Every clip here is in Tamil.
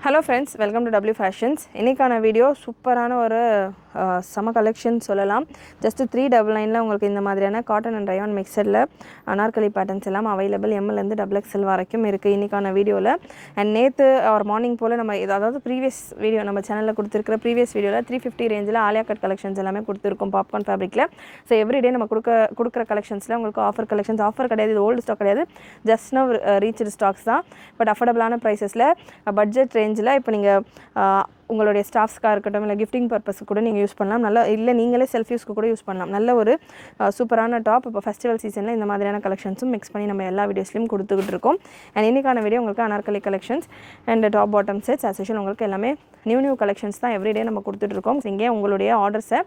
Hello friends, welcome to W Fashions. இன்னைக்கான வீடியோ சூப்பரான ஒரு சம கலெக்ஷன் சொல்லலாம். ஜஸ்ட் 399 ல உங்களுக்கு இந்த மாதிரியான காட்டன் அண்ட் ரயான் மிக்சர்ல அனார்கலி பேட்டர்ன்ஸ் எல்லாம் அவைலபிள் எம்எல் இருந்து XXL வரைக்கும் இருக்கு இன்னைக்கான வீடியோல. அண்ட் நேத்து ஆர் மார்னிங் போல நம்ம அதாவது ப்ரீவியஸ் வீடியோ நம்ம சேனல்ல கொடுத்திருக்கிற ப்ரீவியஸ் வீடியோல 350 ரேஞ்சில ஆலியா கட் கலெக்ஷன்ஸ் எல்லாமே கொடுத்திருக்கோம் பாப்கார்ன் ஃபேப்ரிக்ல. ஸோ எவ்ரிடே நம்ம கொடுக்குற கலெக்ஷன்ஸ்ல உங்களுக்கு ஆஃபர் கிடையாது, இது ஓல்டு ஸ்டாக் கிடையாது, ஜஸ்ட் நவ் ரீச்டு ஸ்டாக்ஸ் தான். பட் அஃபோர்டபுளான ப்ரைஸஸ்ல பட்ஜெட் ரேஞ்சில் இப்போ நீங்கள் உங்களுடைய ஸ்டாஃப்ஸ்க்காக இருக்கட்டும் இல்லை கிஃப்டிங் பர்பஸ்க்கு கூட நீங்கள் யூஸ் பண்ணலாம். நல்லா இல்லை நீங்களே செல்ஃப் யூஸ்க்கு கூட யூஸ் பண்ணலாம். நல்ல ஒரு சூப்பரான டாப். இப்போ ஃபெஸ்டிவல் சீசனில் இந்த மாதிரியான கலெக்ஷன்ஸும் மிக்ஸ் பண்ணி நம்ம எல்லா வீடியோஸ்லையும் கொடுத்துக்கிட்டு இருக்கோம். அண்ட் இன்னைக்கான வீடியோ உங்களுக்கு Anarkali collections and top bottom sets as usual உங்களுக்கு எல்லாமே நியூ கலெக்ஷன்ஸ் தான் எவ்ரிடே நம்ம கொடுத்துட்ருக்கோம். இங்கே உங்களுடைய ஆர்டர்ஸை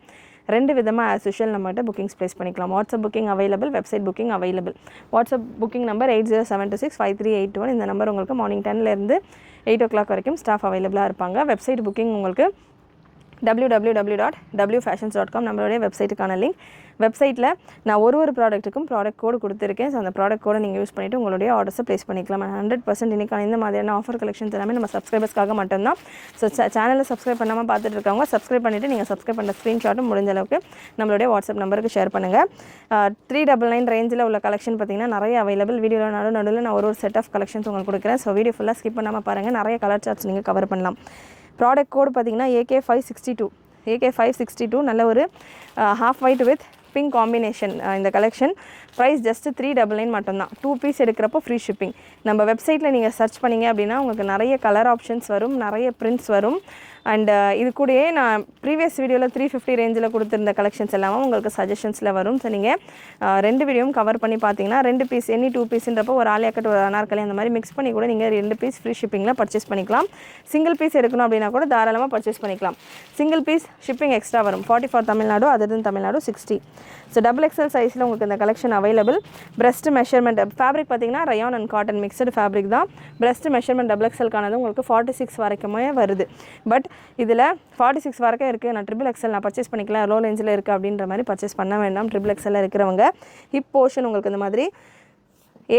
ரெண்டு விதமாக ஆஸ் யூஷுவல் நம்மகிட்ட புக்கிங்ஸ் ப்ளேஸ் பண்ணிக்கலாம். WhatsApp booking available, website booking available. WhatsApp booking number 8072653821. இந்த நம்பர் உங்களுக்கு மார்னிங் 10லேருந்து 8 o'clock வரைக்கும் ஸ்டாஃப் அவைலபிளாக இருப்பாங்க. வெப்சைட் புக்கிங் உங்களுக்கு www.wfashions.com நம்மளுடைய வெப்சைட்டுக்கான லிங்க். வெப்சைட்டில் நான் ஒரு ப்ராடக்ட்டுக்கும் ப்ராடக்ட் கோடு கொடுத்துருக்கேன். ஸோ அந்த ப்ராடக்ட் கோடை நீங்கள் யூஸ் பண்ணிவிட்டு உங்களுடைய ஆர்டர்ஸை ப்ளேஸ் பண்ணிக்கலாம். 100% இன்றைக்கான இந்த மாதிரியான ஆஃபர் கலெக்ஷன்ஸ் எல்லாமே நம்ம சப்ஸ்கிரைபர்ஸ்க்காக மட்டும்தான். ஸோ சேனலில் சப்ஸ்கிரைப் பண்ணாமல் பார்த்துட்டு இருக்கவங்க சப்ஸ்கிரைப் பண்ணிவிட்டு நீங்கள் சப்ஸ்கிரைப் பண்ணுற ஸ்க்ரீன்ஷாட்டும் முடிஞ்ச அளவுக்கு நம்மளுடைய வாட்ஸ்அப் நம்பருக்கு ஷேர் பண்ணுங்கள். 399 ரேஞ்சில் உள்ள கலெக்ஷன் பார்த்திங்கன்னா நிறைய அவைலபிள். வீடியோவில் நடுவில் நான் ஒரு செட் ஆஃப் கலெக்ஷன்ஸ் உங்களுக்கு கொடுக்குறேன். ஸோ வீடியோ ஃபுல்லாக ஸ்கிப் பண்ணாமல் பாருங்கள். நிறைய கலர் சார்ட்ஸ் நீங்கள் கவர் பண்ணலாம். ப்ராடக்ட் கோடு பார்த்திங்கன்னா AK562 நல்ல ஒரு half white with pink combination. இந்த கலெக்ஷன் ப்ரைஸ் ஜஸ்ட் 399 மட்டும்தான். 2 பீஸ் எடுக்கிறப்போ ஃப்ரீ ஷிப்பிங். நம்ம வெப்சைட்டில் நீங்கள் சர்ச் பண்ணிங்க அப்படின்னா உங்களுக்கு நிறைய கலர் ஆப்ஷன்ஸ் வரும், நிறைய பிரிண்ட்ஸ் வரும். அண்ட் இது கூடயே நான் ப்ரீவியஸ் வீடியோவில் 350 ரேஞ்சில் கொடுத்துருந்த கலெக்ஷன்ஸ் எல்லாமே உங்களுக்கு சஜஷன்ஸில் வரும். ஸோ நீங்கள் ரெண்டு வீடியோவும் கவர் பண்ணி பார்த்தீங்கன்னா 2 பீஸ் எனி 2 பீஸ்ன்றப்போ ஒரு ஆலியா கட் ஒரு அனார்கலி அந்த மாதிரி மிக்ஸ் பண்ணி கூட நீங்கள் 2 பீஸ் ஃப்ரீ ஷிப்பிங்கில் பர்ச்சேஸ் பண்ணிக்கலாம். சிங்கிள் பீஸ் எடுக்கணும் அப்படின்னா கூட தாராளமாக பர்ச்சேஸ் பண்ணிக்கலாம். சிங்கிள் பீஸ் ஷிப்பிங் எக்ஸ்ட்ரா வரும். 44 Tamil Nadu, other then Tamil Nadu 60. So XXL சைஸில் உங்களுக்கு இந்த collection available. Breast measurement fabric பார்த்தீங்கன்னா rayon and cotton mixed fabric தான். பிரஸ்ட் மெஷர்மெண்ட் XXLக்கானது உங்களுக்கு 46 வரைக்குமே வருது. பட் இதில் 46 வரைக்கும் இருக்குது. நான் XXL நான் பர்ச்சேஸ் பண்ணிக்கலாம், லோ ரேஞ்சில் இருக்குது அப்படின்ற மாதிரி பர்ச்சேஸ் பண்ண வேண்டாம். XXL இருக்கிறவங்க ஹிப் போர்ஷன் உங்களுக்கு இந்த மாதிரி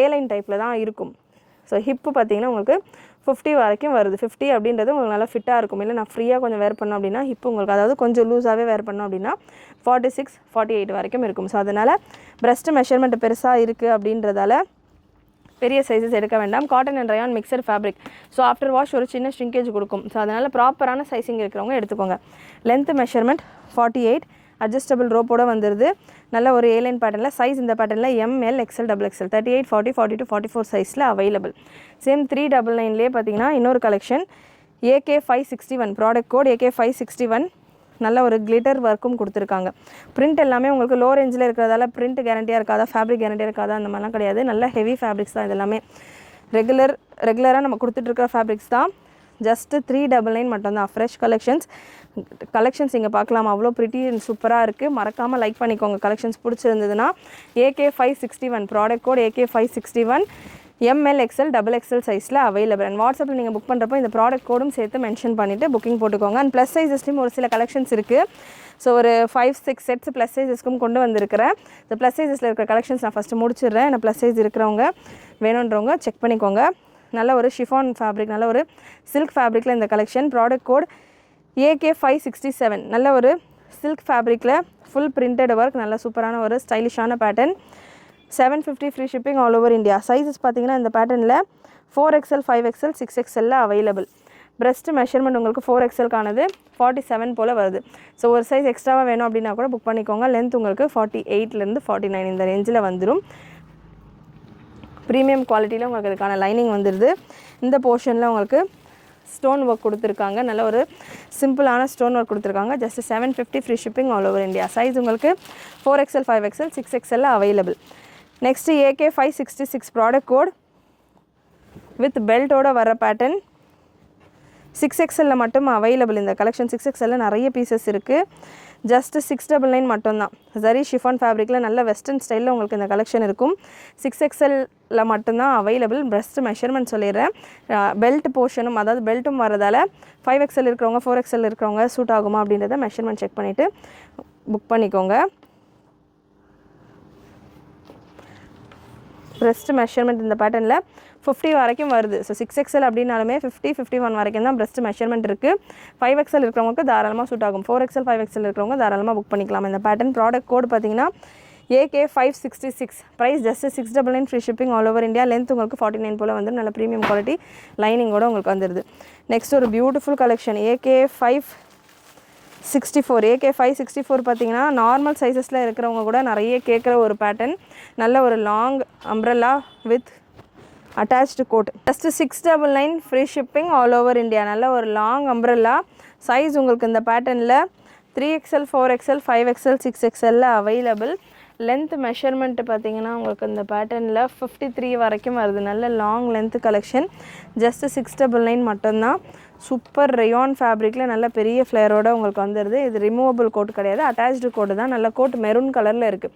ஏலைன் டைப்பில் தான் இருக்கும். ஸோ ஹிப்பு பார்த்தீங்கன்னா உங்களுக்கு 50 வரைக்கும் வருது. 50 அப்படின்றது உங்களுக்கு நல்லா ஃபிட்டாக இருக்கும். இல்லை நான் ஃப்ரீயாக கொஞ்சம் வேர் பண்ணோம் அப்படின்னா ஹிப்பு உங்களுக்கு அதாவது கொஞ்சம் லூஸாகவே வேர் பண்ணோம் அப்படின்னா 46, 48 வரைக்கும் இருக்கும். ஸோ அதனால் பிரஸ்ட் மெஷர்மெண்ட் பெருசாக இருக்குது அப்படின்றதால பெரிய சைஸஸ் எடுக்க வேண்டாம். Cotton and rayon mixer fabric. So after wash ஒரு சின்ன ஷ்ரிங்கேஜ் கொடுக்கும். ஸோ அதனால் ப்ராப்பரான சைஸிங் இருக்கிறவங்க எடுத்துக்கோங்க. லென்த் மெஷர்மெண்ட் 48, அட்ஜஸ்டபிள் ரோப்போட வந்துடுது. நல்ல ஒரு ஏலைன் பேட்டர்னில் சைஸ் இந்த பேட்டர்னில் ML, XL, XXL 38, 40, 42, 44 சைஸில் அவைலபிள். சேம் 399லேயே பார்த்தீங்கன்னா இன்னொரு collection AK561 product code AK561. நல்ல ஒரு கிளிட்டர் ஒர்க்கும் கொடுத்துருக்காங்க. பிரிண்ட் எல்லாமே உங்களுக்கு லோ ரேஞ்சில் இருக்கிறதால பிரிண்ட் கேரண்டியாக இருக்காதா, ஃபேப்ரிக் கேரண்டியாக இருக்காதா அந்த மாதிரிலாம் கிடையாது. நல்ல ஹெவி ஃபேப்ரிக்ஸ் தான். இது எல்லாமே ரெகுலராக நம்ம கொடுத்துட்ருக்க ஃபேப்ரிக்ஸ் தான். ஜஸ்ட்டு 399 மட்டும்தான். ஃப்ரெஷ் கலெக்ஷன்ஸ் இங்கே பார்க்கலாம். அவ்வளோ ப்ரிட்டி சூப்பராக இருக்குது. மறக்காமல் லைக் பண்ணிக்கோங்க. கலெக்ஷன்ஸ் பிடிச்சிருந்ததுன்னா. AK561 product code AK561 ML, XL, XXL சைஸில் அவைலபிள். அண்ட் வாட்ஸ்அப்பில் நீங்கள் புக் பண்ணுறப்போ இந்த ப்ராடக்ட் கோடும் சேர்த்து மென்ஷன் பண்ணிவிட்டு புக்கிங் போட்டுக்கோங்க. அண்ட் ப்ளஸ் சைஸஸ்லையும் ஒரு சில கலெக்ஷன்ஸ் இருக்குது. ஸோ ஒரு 5-6 செட்ஸ் ப்ளஸ் சைஸஸ்க்கும் கொண்டு வந்திருக்கிறேன். இந்த ப்ளஸ் சைஸஸில் இருக்கிற கலெக்ஷன்ஸ் நான் ஃபஸ்ட்டு முடிச்சிடுறேன். நான் ப்ளஸ் சைஸ் இருக்கிறவங்க வேணுன்றவங்க செக் பண்ணிக்கோங்க. நல்ல ஒரு ஷிஃபான் ஃபேப்ரிக், நல்ல ஒரு சில்க் ஃபேப்ரிக்கில் இந்த கலெக்ஷன். ப்ராடக்ட் கோட் AK567 நல்ல ஒரு சில்க் ஃபேப்ரிக்கில் ஃபுல் பிரிண்டட் ஒர்க், நல்ல சூப்பரான ஒரு ஸ்டைலிஷான pattern. 750 free shipping all over India. Sizes பார்த்தீங்கன்னா இந்த பேட்டர்னில் 4XL, 5XL, 6XL available. Breast measurement உங்களுக்கு 4XLக்கானது 47 போல் வருது. ஸோ ஒரு சைஸ் எக்ஸ்ட்ராவாக வேணும் அப்படின்னா கூட புக் பண்ணிக்கோங்க. லென்த் உங்களுக்கு 48லேருந்து 49 இந்த ரேஞ்சில் வந்துடும். ப்ரீமியம் குவாலிட்டியில் உங்களுக்கு இதுக்கான லைனிங் வந்துடுது. இந்த போர்ஷனில் உங்களுக்கு ஸ்டோன் ஒர்க் கொடுத்துருக்காங்க. நல்ல ஒரு சிம்பிளான ஸ்டோன் ஒர்க் கொடுத்துருக்காங்க. Just 750 free shipping all over India. Size உங்களுக்கு 4XL, 5XL, 6XL available. Next AK566 product code with பெல்ட்டோட வர பேட்டர்ன் 6XLல மட்டும் அவைலபிள். இந்த கலெக்ஷன் 6XLல நிறைய பீசஸ் இருக்குது. ஜஸ்ட் 699 மட்டும்தான். சரி ஷிஃபான் ஃபேப்ரிக்கில் நல்ல வெஸ்டர்ன் ஸ்டைலில் உங்களுக்கு இந்த கலெக்ஷன் இருக்கும். 6XLல மட்டும்தான் அவைலபிள். பிரஸ்ட் மெஷர்மெண்ட் சொல்லிடுறேன். பெல்ட் போர்ஷனும் அதாவது பெல்ட்டும் வரதால் 5XL இருக்கிறவங்க 4XL இருக்கிறவங்க சூட் ஆகுமா அப்படின்றத மெஷர்மெண்ட் செக் பண்ணிவிட்டு புக் பண்ணிக்கோங்க. பிரஸ்ட் மெஷர்மெண்ட் இந்த பேட்டர்னில் 50 வரைக்கும் வருது. ஸோ 6XL அப்படின்னாலுமே 50, 51 வரைக்கும் தான் breast மெஷர்மெண்ட் இருக்குது. 5XL இருக்கிறவங்களுக்கு தாராளமாக சூட் ஆகும். 4XL, 5XL இருக்கிறவங்க தாராளமாக புக் பண்ணிக்கலாம். இந்த பேட்டர்ன் ப்ராடக்ட் கோட் பார்த்தீங்கன்னா AK566, price just 699, free shipping all over India. Length உங்களுக்கு 49 போல் வந்து நல்ல ப்ரீமியம் குவாலிட்டி லைனிங்கோடு உங்களுக்கு வந்துடுது. நெக்ஸ்ட் ஒரு பியூட்டிஃபுல் கலெக்ஷன் AK564 பார்த்தீங்கன்னா நார்மல் சைஸஸில் இருக்கிறவங்க கூட நிறைய கேட்குற ஒரு பேட்டர்ன். நல்ல ஒரு long umbrella with attached coat. Just 699, free shipping all over India. நல்ல ஒரு லாங் அம்ப்ரெல்லா சைஸ் உங்களுக்கு இந்த பேட்டர்னில் 3XL, 4XL, 5XL, 6XL available. Length measurement பார்த்தீங்கன்னா உங்களுக்கு இந்த பேட்டர்னில் 53 வரைக்கும் வருது. நல்ல லாங் லென்த் கலெக்ஷன். ஜஸ்ட் 699 மட்டும்தான். சூப்பர் ரயான் ஃபேப்ரிக்கில் நல்ல பெரிய ஃப்ளேரோடு உங்களுக்கு வந்துடுது. இது ரிமூவபிள் கோட் கிடையாது, அட்டாச்டு கோட்டு தான். நல்ல கோட் மெரூன் கலரில் இருக்குது.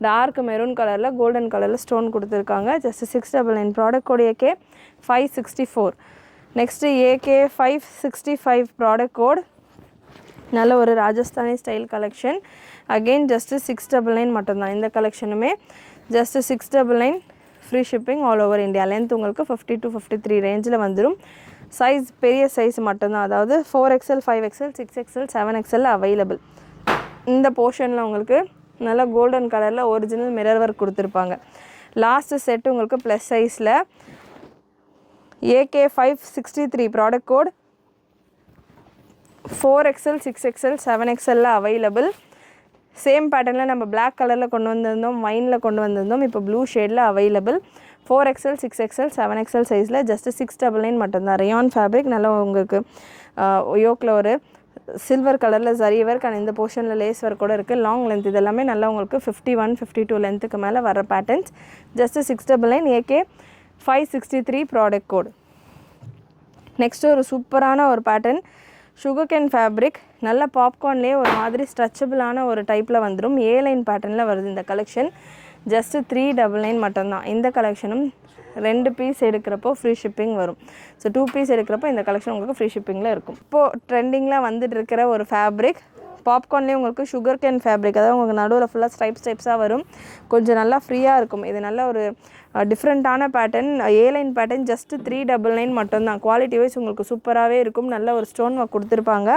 டார்க் மெரூன் கலரில் கோல்டன் கலரில் ஸ்டோன் கொடுத்துருக்காங்க. Just 699. Product code AK564. Next AK565 product code. நல்ல ஒரு Rajasthani style collection. Again just 699 மட்டும்தான். இந்த கலெக்ஷனுமே just 699, free shipping all over India. Length உங்களுக்கு 50 to 53 ரேஞ்சில் வந்துடும். சைஸ் பெரிய சைஸ் மட்டும்தான், அதாவது 4XL, 5XL, 6XL, 7XL available. இந்த போர்ஷனில் உங்களுக்கு நல்லா கோல்டன் கலரில் ஒரிஜினல் மிரர் ஒர்க் கொடுத்துருப்பாங்க. லாஸ்ட்டு செட்டு உங்களுக்கு ப்ளஸ் சைஸில் AK563 product code 4XL, 6XL, 7XL available. Same பேட்டர்னில் நம்ம பிளாக் கலரில் கொண்டு வந்திருந்தோம், வைனில் கொண்டு வந்திருந்தோம். இப்போ ப்ளூ ஷேடில் அவைலபிள். 4XL, 6XL, 7XL சைஸில் ஜஸ்ட்டு 699 மட்டும்தான். Rayon fabric. நல்லா உங்களுக்கு யோக்கில் ஒரு சில்வர் கலரில் ஜரி ஒர்க் அண்ட் இந்த போர்ஷனில் லேஸ் ஒர்க் கூட இருக்குது. லாங் லென்த் இதெல்லாமே நல்லா உங்களுக்கு 51, 52 லென்த்துக்கு மேலே வர patterns. Just 699. AK563 product code. Next ஒரு சூப்பரான ஒரு பேட்டர்ன். Sugar cane fabric. நல்ல பாப்கார்ன்லேயே ஒரு மாதிரி ஸ்ட்ரெச்சபிளான ஒரு டைப்பில் வந்துடும். A-லைன் பேட்டர்னில் வருது இந்த கலெக்ஷன். ஜஸ்ட்டு 399 மட்டும்தான். இந்த கலெக்ஷனும் 2 பீஸ் எடுக்கிறப்போ ஃப்ரீ ஷிப்பிங் வரும். ஸோ 2 பீஸ் எடுக்கிறப்போ இந்த கலெக்ஷன் உங்களுக்கு ஃப்ரீ ஷிப்பிங்கில் இருக்கும். இப்போது ட்ரெண்டிங்கில் வந்துட்டு இருக்கிற ஒரு ஃபேப்ரிக் பாப்கார்ன்லேயே உங்களுக்கு சுகர் கேன் ஃபேப்ரிக். அதாவது உங்களுக்கு நடுவில் ஃபுல்லாக ஸ்டைப்ஸாக வரும். கொஞ்சம் நல்லா ஃப்ரீயாக இருக்கும். இது நல்ல ஒரு டிஃப்ரெண்ட்டான பேட்டர்ன். A-லைன் பேட்டர்ன். ஜஸ்ட்டு 399 மட்டும்தான். குவாலிட்டி வைஸ் உங்களுக்கு சூப்பராகவே இருக்கும். நல்ல ஒரு ஸ்டோன் ஒர்க் கொடுத்துருப்பாங்க.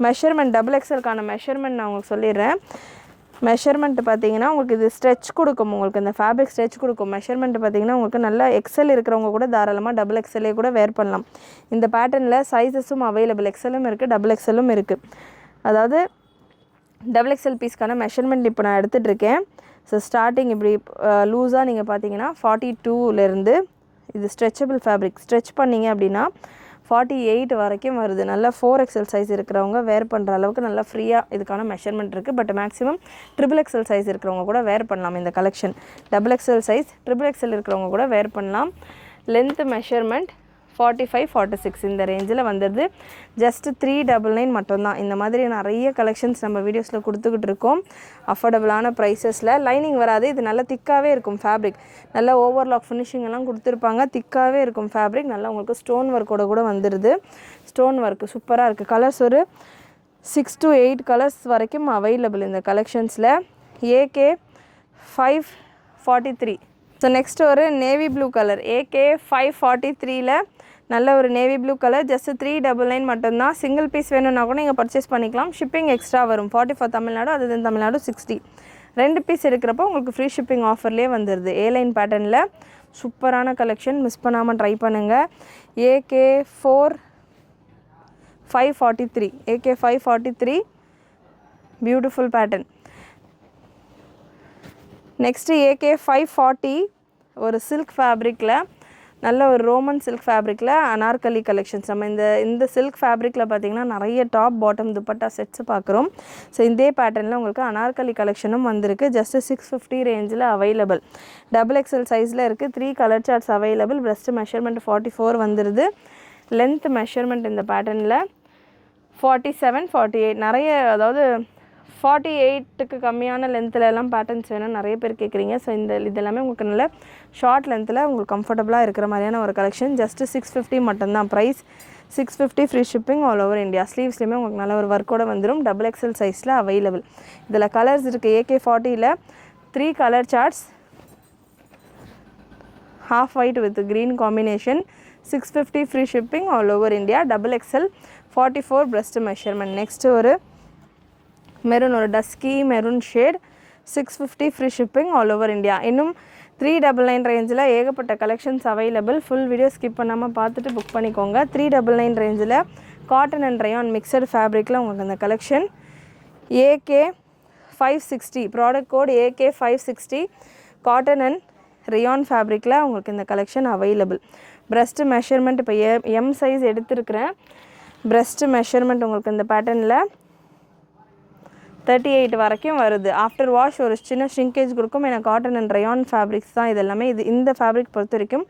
மெஷர்மெண்ட் XXLக்கான மெஷர்மெண்ட் நான் உங்களுக்கு சொல்லிடுறேன். மெஷர்மெண்ட் பார்த்தீங்கன்னா உங்களுக்கு இது ஸ்ட்ரெச் கொடுக்கும். உங்களுக்கு இந்த ஃபேப்ரிக் ஸ்ட்ரெச் கொடுக்கும். மெஷர்மெண்ட் பார்த்தீங்கன்னா உங்களுக்கு நல்லா XL இருக்கிறவங்க கூட தாராளமாக XXL கூட வேர் பண்ணலாம். இந்த பேட்டர்னில் சைஸஸும் அவைலபிள். XLம் இருக்குது, XXLம் இருக்குது. அதாவது XXL பீஸ்க்கான மெஷர்மெண்ட் இப்போ நான் எடுத்துகிட்டு இருக்கேன். ஸோ ஸ்டார்டிங் இப்படி லூஸாக நீங்கள் பார்த்தீங்கன்னா 42லேருந்து இது ஸ்ட்ரெச்சபிள் ஃபேப்ரிக். ஸ்ட்ரெச் பண்ணிங்க அப்படின்னா 48 வரைக்கும் வருது. நல்லா 4XL சைஸ் இருக்கிறவங்க வேர் பண்ணுற அளவுக்கு நல்லா ஃப்ரீயாக இதுக்கான மெஷர்மெண்ட் இருக்குது. பட் மேக்ஸிமம் XXL சைஸ் இருக்கிறவங்க கூட வேர் பண்ணலாம். இந்த கலெக்ஷன் XXL சைஸ், XXL இருக்கிறவங்க கூட வேர் பண்ணலாம். லென்த் மெஷர்மெண்ட் 45, 46 இந்த ரேஞ்சில் வந்துடுது. ஜஸ்ட்டு 399 மட்டும்தான். இந்த மாதிரி நிறைய கலெக்ஷன்ஸ் நம்ம வீடியோஸில் கொடுத்துக்கிட்டு இருக்கோம். அஃபோர்டபுளான ப்ரைஸஸில். லைனிங் வராது. இது நல்லா திக்காகவே இருக்கும் ஃபேப்ரிக். நல்லா ஓவர்லாக் ஃபினிஷிங் எல்லாம் கொடுத்துருப்பாங்க. திக்காகவே இருக்கும் ஃபேப்ரிக். நல்லா உங்களுக்கு ஸ்டோன் ஒர்க்கோட கூட வந்துடுது. ஸ்டோன் ஒர்க்கு சூப்பராக இருக்குது. கலர்ஸ் ஒரு 6 to 8 கலர்ஸ் வரைக்கும் அவைலபிள் இந்த கலெக்ஷன்ஸில். AK543. ஸோ நெக்ஸ்ட் ஒரு நேவி ப்ளூ கலர். AK543ல் நல்ல ஒரு நேவி ப்ளூ கலர். ஜஸ்ட்டு 399 மட்டும்தான். சிங்கிள் பீஸ் வேணும்னா கூட நீங்கள் பர்ச்சேஸ் பண்ணிக்கலாம். ஷிப்பிங் எக்ஸ்ட்ரா வரும். 44 தமிழ்நாடு, அது தமிழ்நாடு 60. 2 பீஸ் எடுக்கிறப்போ உங்களுக்கு ஃப்ரீ ஷிப்பிங் ஆஃபர்லேயே வந்துடுது. A-லைன் பேட்டர்னில் சூப்பரான கலெக்ஷன். மிஸ் பண்ணாமல் ட்ரை பண்ணுங்கள். AK543 beautiful pattern. Next AK540 ஒரு சில்க் ஃபேப்ரிக்கில் நல்ல ஒரு ரோமன் சில்க் ஃபேப்ரிக்கில் அனார்கலி கலெக்ஷன்ஸ். நம்ம இந்த சில்க் ஃபேப்ரிக்கில் பார்த்திங்கன்னா நிறைய டாப் பாட்டம் துப்பட்டா செட்ஸ் பார்க்குறோம். ஸோ இதே பேட்டர்னில் உங்களுக்கு அனார்கலி கலெக்ஷனும் வந்திருக்கு. ஜஸ்ட்டு 650 ரேஞ்சில் அவைலபிள். XXL சைஸில் இருக்குது. 3 colour charts available. breast measurement 44 வந்துடுது. லென்த் மெஷர்மெண்ட் இந்த பேட்டர்னில் 47, 48 நிறைய, அதாவது 48க்கு கம்மியான லென்த்துலலாம் பேட்டர்ன்ஸ் வேணும் நிறைய பேர் கேட்குறீங்க. ஸோ இதெல்லாமே உங்களுக்கு நல்ல ஷார்ட் லென்த்தில் உங்களுக்கு கம்ஃபர்டபுளாக இருக்கிற மாதிரியான ஒரு கலெக்ஷன். ஜஸ்ட்டு 650 மட்டும்தான் price. 650 free shipping all over India. ஸ்லீவ்ஸ்லேயுமே உங்களுக்கு நல்ல ஒரு ஒர்க்கோட வந்துடும். XXL சைஸில் அவைலபிள். இதில் கலர்ஸ் இருக்குது. AK40ல் 3 colour charts half white with green combination, 650 free shipping all over India, double XL 44 breast measurement. Next ஒரு மெரூன், ஒரு dusky maroon shade, 650 free shipping all over India. இன்னும் 399 ரேஞ்சில் ஏகப்பட்ட collections available. Full video skip பண்ணாமல் பார்த்துட்டு புக் பண்ணிக்கோங்க. 399 ரேஞ்சில் காட்டன் அண்ட் ரயான் மிக்சடு ஃபேப்ரிக்கில் உங்களுக்கு அந்த collection. AK 560 product code AK 560 cotton and rayon ஃபேப்ரிக்கில் உங்களுக்கு இந்த கலெக்ஷன் அவைலபிள். பிரஸ்ட் மெஷர்மெண்ட் இப்போ எம் சைஸ் எடுத்துருக்கிறேன். பிரஸ்ட் மெஷர்மெண்ட் உங்களுக்கு இந்த பேட்டர்னில் 38 வரைக்கும் வருது. ஆஃப்டர் வாஷ் ஒரு சின்ன ஷ்ரிங்கேஜ் கொடுக்கும். ஏன்னா காட்டன் அண்ட் ரயான் ஃபேப்ரிக்ஸ் தான் இது எல்லாமே. இந்த ஃபேப்ரிக் பொறுத்த வரைக்கும்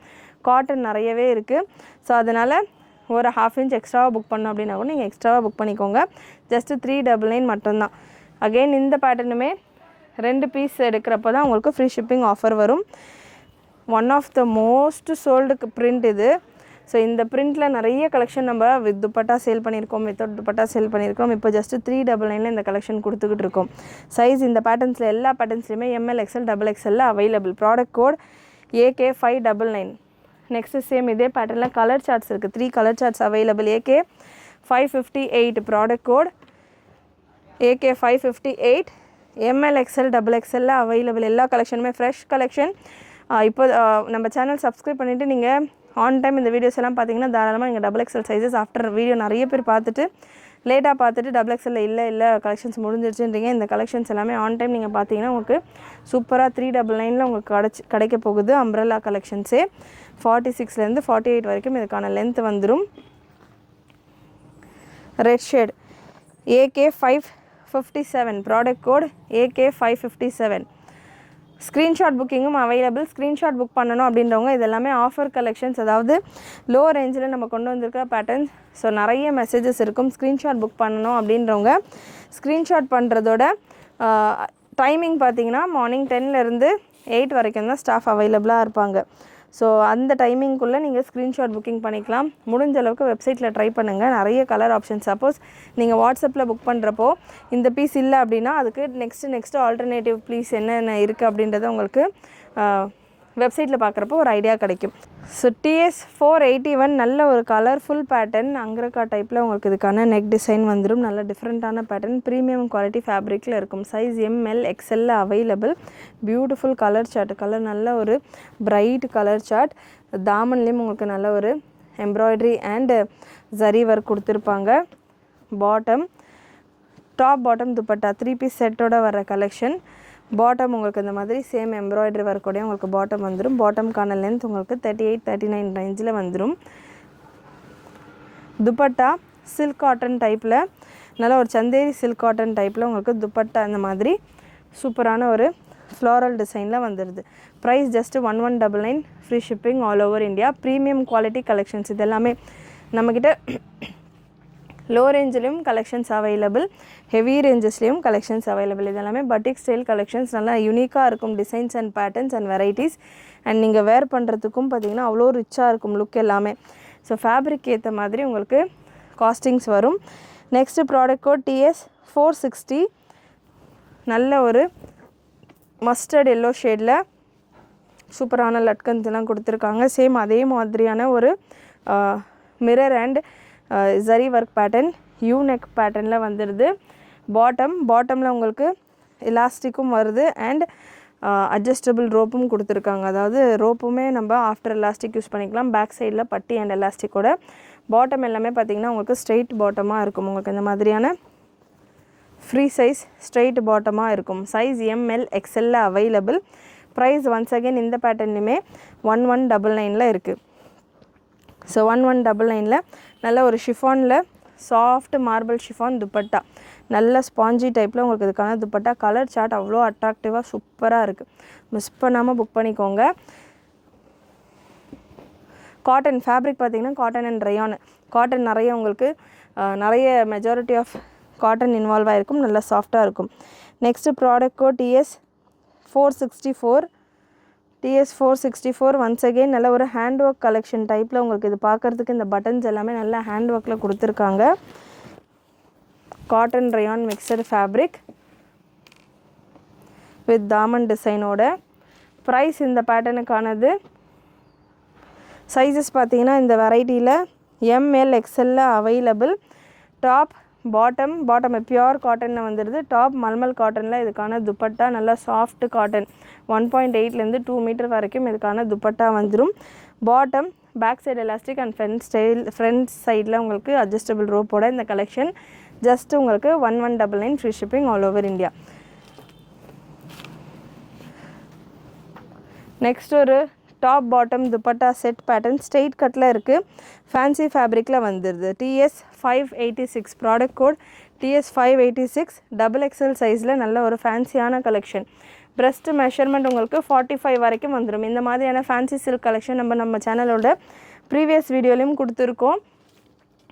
காட்டன் நிறையவே இருக்குது. ஸோ அதனால் ஒரு 1/2 inch எக்ஸ்ட்ராவாக புக் பண்ணோம் அப்படின்னா கூட நீங்கள் எக்ஸ்ட்ராவாக புக் பண்ணிக்கோங்க. ஜஸ்ட்டு 399 மட்டும்தான். அகெயின் இந்த பேட்டர்னுமே 2 பீஸ் எடுக்கிறப்ப தான் உங்களுக்கு ஃப்ரீ ஷிப்பிங் ஆஃபர் வரும். One of the most sold print இது. ஸோ இந்த பிரிண்ட்டில் நிறைய கலெக்ஷன் நம்ம வித் துப்பட்டா சேல் பண்ணியிருக்கோம், வித்தவுட் துப்பட்டா சேல் பண்ணியிருக்கோம். இப்போ ஜஸ்ட்டு 399 இந்த கலெக்ஷன் கொடுத்துக்கிட்டு இருக்கோம். சைஸ் இந்த பேட்டர்ன்ஸில் எல்லா பேட்டர்ன்ஸ்லையுமே ML XL XXL available. Product code AK 599. Next same இதே பேட்டர்னில் கலர் சார்ட்ஸ் இருக்குது. 3 colour charts available. AK 558 product code AK 558 ML XL XXL available. எல்லா கலெக்ஷனுமே ஃப்ரெஷ் கலெக்ஷன். இப்போ நம்ம சேனல் சப்ஸ்கிரைப் பண்ணிவிட்டு நீங்கள் ஆன் டைம் இந்த வீடியோஸ் எல்லாம் பார்த்தீங்கன்னா தாராளமாக நீங்கள் XXL சைஸஸ் ஆஃப்டர் வீடியோ நிறைய பேர் பார்த்துட்டு லேட்டாக பார்த்துட்டு XXL இல்லை கலெக்ஷன்ஸ் முடிஞ்சிருச்சுன்றீங்க. இந்த கலெக்ஷன்ஸ் எல்லாமே ஆன் டைம் நீங்கள் பார்த்தீங்கன்னா உங்களுக்கு சூப்பராக 399 உங்களுக்கு கிடைக்க போகுது. அம்ப்ரெல்லா கலெக்ஷன்ஸே 46லேருந்து 48 வரைக்கும் இதுக்கான லென்த் வந்துடும். Red shade AK 557 product code AK 557. Screenshot புக்கிங்கும் அவைலபிள். ஸ்க்ரீன்ஷாட் புக் பண்ணணும் அப்படின்றவங்க இதெல்லாமே ஆஃபர் கலெக்ஷன்ஸ், அதாவது லோ ரேஞ்சில் நம்ம கொண்டு வந்திருக்க பேட்டர்ன்ஸ். ஸோ நிறைய மெசேஜஸ் இருக்கும். ஸ்க்ரீன்ஷாட் புக் பண்ணணும் அப்படின்றவங்க ஸ்க்ரீன்ஷாட் பண்ணுறதோட டைமிங் பார்த்திங்கன்னா மார்னிங் 10லேருந்து 8 வரைக்கும் தான் ஸ்டாஃப் அவைலபிளாக இருப்பாங்க. ஸோ அந்த டைமிங்குள்ளே நீங்கள் ஸ்க்ரீன்ஷாட் புக்கிங் பண்ணிக்கலாம். முடிஞ்ச அளவுக்கு வெப்சைட்டில் ட்ரை பண்ணுங்கள். நிறைய கலர் ஆப்ஷன். சப்போஸ் நீங்கள் வாட்ஸ்அப்பில் புக் பண்ணுறப்போ இந்த பீஸ் இல்லை அப்படின்னா அதுக்கு நெக்ஸ்ட்டு ஆல்டர்னேட்டிவ் பீஸ் என்னென்ன இருக்குது அப்படின்றத உங்களுக்கு வெப்சைட்டில் பார்க்குறப்போ ஒரு ஐடியா கிடைக்கும். ஸோ TS 481 நல்ல ஒரு கலர்ஃபுல் பேட்டர்ன். அங்கரக்கா டைப்பில் உங்களுக்கு இதுக்கான நெக் டிசைன் வந்துடும். நல்ல டிஃப்ரெண்ட்டான பேட்டர்ன், ப்ரீமியம் குவாலிட்டி ஃபேப்ரிக்கில் இருக்கும். Size ML XL available. Beautiful colour chart. Colour நல்ல ஒரு பிரைட் கலர் சார்ட். தாமன்லேயும் உங்களுக்கு நல்ல ஒரு எம்ப்ராய்டரி அண்ட் ஜரி ஒர்க் கொடுத்துருப்பாங்க. டாப் பாட்டம் துப்பட்டா 3 பீஸ் செட்டோட வர கலெக்ஷன். பாட்டம் உங்களுக்கு இந்த மாதிரி சேம் எம்ப்ராய்டரி ஒர்க்கோடய உங்களுக்கு பாட்டம் வந்துடும். பாட்டம்கான லென்த் உங்களுக்கு 38-39 ரேஞ்சில் வந்துடும். துப்பட்டா சில்க் காட்டன் டைப்பில், நல்ல ஒரு சந்தேரி சில்க் காட்டன் டைப்பில் உங்களுக்கு துப்பட்டா இந்த மாதிரி சூப்பரான ஒரு ஃப்ளாரல் டிசைனில் வந்துடுது. Price just 1199 free shipping all over India. Premium quality collections இது எல்லாமே நம்மக்கிட்ட லோ ரேஞ்சிலையும் கலெக்ஷன்ஸ் அவைலபிள், ஹெவி ரேஞ்சஸ்லேயும் கலெக்ஷன்ஸ் அவைலபிள். இது எல்லாமே பட்டிக் ஸ்டைல் கலெக்ஷன்ஸ். நல்லா யூனிக்காக இருக்கும் designs and patterns and varieties. And நீங்கள் வேர் பண்ணுறதுக்கும் பார்த்திங்கன்னா அவ்வளோ ரிச்சாக இருக்கும் லுக் எல்லாமே. ஸோ ஃபேப்ரிக் ஏற்ற மாதிரி உங்களுக்கு காஸ்டிங்ஸ் வரும். Next product code TS 460. நல்ல ஒரு மஸ்டர்ட் எல்லோ ஷேடில் சூப்பரான லட்கன்ஸ்லாம் கொடுத்துருக்காங்க. சேம் அதே மாதிரியான ஒரு mirror and zari work pattern, you neck பேட்டர்னில் வந்துடுது. பாட்டமில் உங்களுக்கு எலாஸ்டிக்கும் வருது அண்ட் அட்ஜஸ்டபிள் ரோப்பும் கொடுத்துருக்காங்க. அதாவது ரோப்புமே நம்ம ஆஃப்டர் எலாஸ்டிக் யூஸ் பண்ணிக்கலாம். பேக் சைடில் பட்டி அண்ட் எலாஸ்டிக்கோட. பாட்டம் எல்லாமே பார்த்திங்கன்னா உங்களுக்கு ஸ்ட்ரெயிட் பாட்டமாக இருக்கும். உங்களுக்கு இந்த மாதிரியான ஃப்ரீ சைஸ் ஸ்ட்ரெயிட் பாட்டமாக இருக்கும். Size ML XL available. Price once again இந்த பேட்டர்னுமே 1199 இருக்குது. ஸோ 1199 நல்ல ஒரு ஷிஃபானில் சாஃப்ட் மார்பிள் ஷிஃபான் துப்பட்டா, நல்ல ஸ்பாஞ்சி டைப்பில் உங்களுக்கு இதுக்கான துப்பட்டா. கலர் சார்ட் அவ்வளோ அட்ராக்டிவாக சூப்பராக இருக்குது. மிஸ் பண்ணாமல் புக் பண்ணிக்கோங்க. காட்டன் ஃபேப்ரிக் பார்த்திங்கன்னா காட்டன் அண்ட் ரயான். காட்டன் நிறைய உங்களுக்கு நிறைய மெஜாரிட்டி ஆஃப் காட்டன் இன்வால்வ் ஆகிருக்கும். நல்லா சாஃப்டாக இருக்கும். Next product code TS 464. TS 464 once again நல்ல ஒரு ஹேண்ட் ஒர்க் கலெக்ஷன் டைப்பில் உங்களுக்கு இது பார்க்குறதுக்கு இந்த பட்டன்ஸ் எல்லாமே நல்ல ஹேண்ட் ஒர்க்கில் கொடுத்துருக்காங்க. Cotton rayon mixer fabric with தாமன் டிசைனோட. ப்ரைஸ் இந்த பேட்டர்னுக்கானது சைஸஸ் பார்த்தீங்கன்னா இந்த வெரைட்டியில் எம்எல் எக்ஸ்எல்ல அவைலபிள். டாப் பாட்டம் பியூர் காட்டனில் வந்துடுது. டாப் மல்மல் காட்டனில் இதுக்கான துப்பட்டா நல்லா சாஃப்ட் காட்டன் 1.8லேருந்து 2 மீட்டர் வரைக்கும் இதுக்கான துப்பட்டா வந்துடும். Bottom back side elastic and front சைடில் உங்களுக்கு அட்ஜஸ்டபிள் ரோப்போட இந்த கலெக்ஷன் ஜஸ்ட் உங்களுக்கு 1199 free shipping all over India. Next ஒரு top bottom dupatta set pattern straight கட்டில் இருக்குது. ஃபேன்சி ஃபேப்ரிக்கில் வந்துடுது. TS586 product code TS586 XXL சைஸில் நல்ல ஒரு ஃபேன்சியான கலெக்ஷன். பிரஸ்ட் மெஷர்மெண்ட் உங்களுக்கு 45 வரைக்கும் வந்துடும். இந்த மாதிரியான ஃபேன்சி சில்க் கலெக்ஷன் நம்ம சேனலோட ப்ரீவியஸ் வீடியோலையும் கொடுத்துருக்கோம்.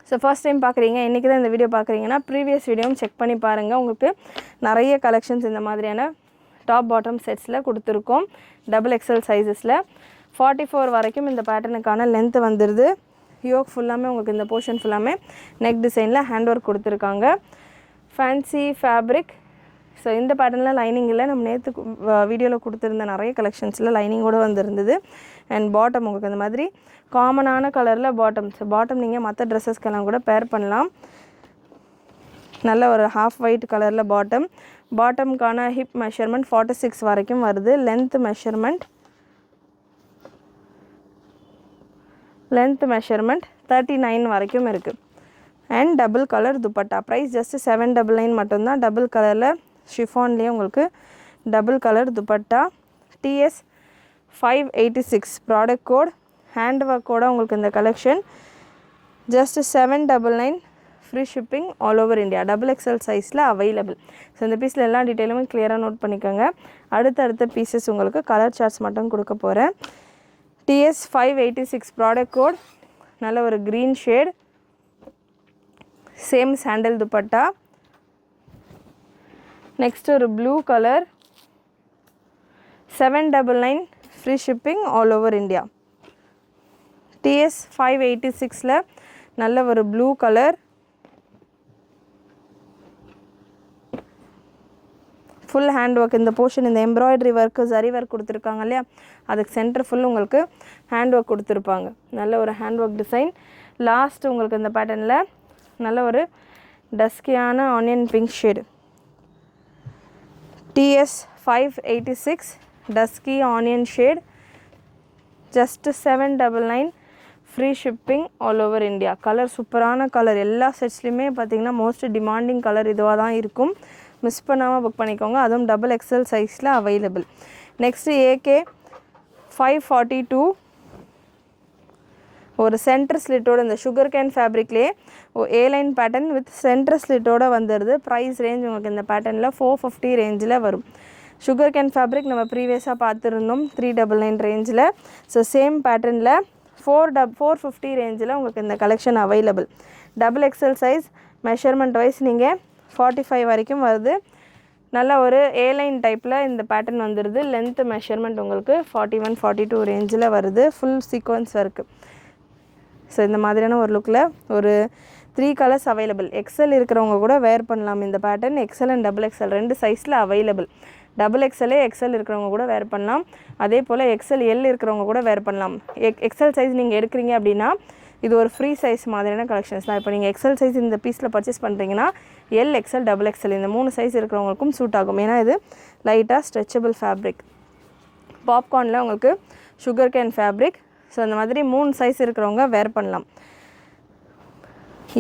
ஸோ ஃபர்ஸ்ட் டைம் பார்க்குறீங்க, இன்றைக்கி தான் இந்த வீடியோ பார்க்குறீங்கன்னா ப்ரீவியஸ் வீடியோவும் செக் பண்ணி பாருங்கள். உங்களுக்கு நிறைய கலெக்ஷன்ஸ் இந்த மாதிரியான டாப் பாட்டம் செட்ஸில் கொடுத்துருக்கோம். XXL சைஸஸில் 44 வரைக்கும் இந்த பேட்டர்னுக்கான லென்த்து வந்துடுது. யோக் ஃபுல்லாமே உங்களுக்கு இந்த போர்ஷன் ஃபுல்லாமே நெக் டிசைனில் ஹேண்ட் ஒர்க் கொடுத்துருக்காங்க. Fancy fabric. ஸோ இந்த பேட்டர்னில் லைனிங் இல்லை. நம்ம நேற்று வீடியோவில் கொடுத்துருந்த நிறைய கலெக்ஷன்ஸில் லைனிங்கோடு வந்துருந்தது. அண்ட் பாட்டம் உங்களுக்கு இந்த மாதிரி காமனான கலரில் பாட்டம் நீங்கள் மற்ற ட்ரெஸ்ஸஸ்க்கெல்லாம் கூட பேர் பண்ணலாம். நல்ல ஒரு ஹாஃப் ஒயிட் கலரில் பாட்டம்க்கான ஹிப் மெஷர்மெண்ட் 46 வரைக்கும் வருது. லென்த் மெஷர்மெண்ட் 39 வரைக்கும் இருக்குது. And double colour dupatta. Price just 799 மட்டும்தான். டபுள் கலரில் ஷிஃபான்லேயே உங்களுக்கு double colour dupatta. TS586 product code hand ஒர்க்கோட உங்களுக்கு இந்த collection just 799 free shipping all over India. XXL சைஸில் அவைலபிள். ஸோ இந்த பீஸில் எல்லா டீட்டெயிலுமே கிளியராக நோட் பண்ணிக்கோங்க. அடுத்த பீசஸ் உங்களுக்கு கலர் சார்ட்ஸ் மட்டும் கொடுக்க போகிறேன். TS586 ப்ராடக்ட் கோட் நல்ல ஒரு green shade, same sandal dupatta. Next ஒரு blue colour 799 free shipping all over India. TS586ல நல்ல ஒரு blue colour, full hand work. இந்த போர்ஷன் இந்த எம்ப்ராய்டரி ஒர்க்கு சரி ஒர்க் கொடுத்துருக்காங்க இல்லையா, அதுக்கு சென்டர் ஃபுல் உங்களுக்கு ஹேண்ட் ஒர்க் கொடுத்துருப்பாங்க. நல்ல ஒரு ஹேண்ட் ஒர்க் டிசைன். லாஸ்ட் உங்களுக்கு இந்த பேட்டர்னில் நல்ல ஒரு டஸ்கியான onion pink shade. TS586 dusky onion shade just 799 free shipping all over India. Colour சூப்பரான கலர். எல்லா செட்ஸ்லையுமே பார்த்திங்கன்னா மோஸ்ட் டிமாண்டிங் கலர் இதுவாக தான் இருக்கும். மிஸ் பண்ணாமல் புக் பண்ணிக்கோங்க. அதுவும் XXL சைஸில் அவைலபிள். நெக்ஸ்ட்டு AK542 ஒரு சென்டர் ஸ்லிட்டோட இந்த சுகர் கேன் ஃபேப்ரிக்லேயே ஏலைன் பேட்டர்ன் வித் சென்டர் ஸ்லிட்டோடு வந்துடுது. ப்ரைஸ் ரேஞ்ச் உங்களுக்கு இந்த பேட்டர்னில் 450 ரேஞ்சில் வரும். சுகர் கேன் ஃபேப்ரிக் நம்ம ப்ரீவியஸாக பார்த்துருந்தோம் 399 ரேஞ்சில். ஸோ சேம் பேட்டர்னில் 450 ரேஞ்சில் உங்களுக்கு இந்த collection available. XXL size measurement wise நீங்கள் 45 வரைக்கும் வருது. நல்ல ஒரு ஏலைன் டைப்பில் இந்த பேட்டர்ன் வந்துடுது. லென்த்து மெஷர்மெண்ட் உங்களுக்கு 41-42 ரேஞ்சில் வருது. Full sequence work. ஸோ இந்த மாதிரியான ஒரு லுக்கில் ஒரு 3 கலர்ஸ் அவைலபிள். XL இருக்கிறவங்க கூட வேர் பண்ணலாம் இந்த பேட்டர்ன். XL அண்ட் XXL 2 சைஸில் அவைலபிள். XXL XL இருக்கிறவங்க கூட வேர் பண்ணலாம். அதே போல் XL இருக்கிறவங்க கூட வேர் பண்ணலாம். XL சைஸ் நீங்கள் எடுக்கிறீங்க அப்படின்னா இது ஒரு ஃப்ரீ சைஸ் மாதிரியான கலெக்ஷன்ஸ் தான். இப்போ நீங்கள் XL சைஸ் இந்த பீஸில் பர்ச்சேஸ் பண்ணுறீங்கன்னா XL XXL இந்த 3 சைஸ் இருக்கிறவங்களுக்கும் சூட் ஆகும். ஏன்னா இது லைட்டாக ஸ்ட்ரெச்சபிள் ஃபேப்ரிக். பாப்கார்னில் உங்களுக்கு சுகர் கேன் ஃபேப்ரிக். ஸோ அந்த மாதிரி 3 சைஸ் இருக்கிறவங்க வேர் பண்ணலாம்.